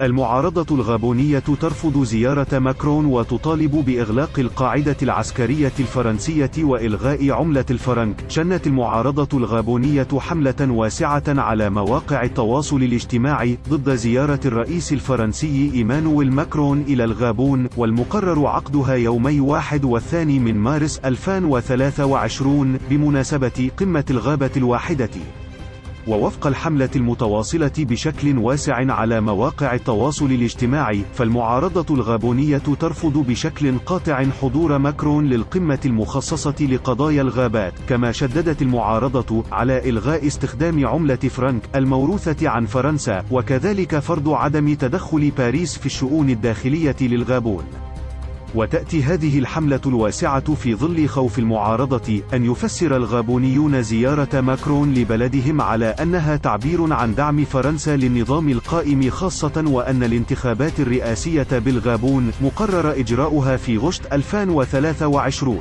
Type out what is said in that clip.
المعارضة الغابونية ترفض زيارة ماكرون وتطالب بإغلاق القاعدة العسكرية الفرنسية وإلغاء عملة الفرنك. شنت المعارضة الغابونية حملة واسعة على مواقع التواصل الاجتماعي ضد زيارة الرئيس الفرنسي إيمانويل ماكرون إلى الغابون، والمقرر عقدها يومي 1 و2 من مارس 2023 بمناسبة قمة الغابة الواحدة. ووفق الحملة المتواصلة بشكل واسع على مواقع التواصل الاجتماعي، فالمعارضة الغابونية ترفض بشكل قاطع حضور ماكرون للقمة المخصصة لقضايا الغابات. كما شددت المعارضة على إلغاء استخدام عملة فرنك الموروثة عن فرنسا، وكذلك فرض عدم تدخل باريس في الشؤون الداخلية للغابون. وتأتي هذه الحملة الواسعة في ظل خوف المعارضة أن يفسر الغابونيون زيارة ماكرون لبلدهم على أنها تعبير عن دعم فرنسا للنظام القائم، خاصة وأن الانتخابات الرئاسية بالغابون مقرر إجراؤها في غشت 2023.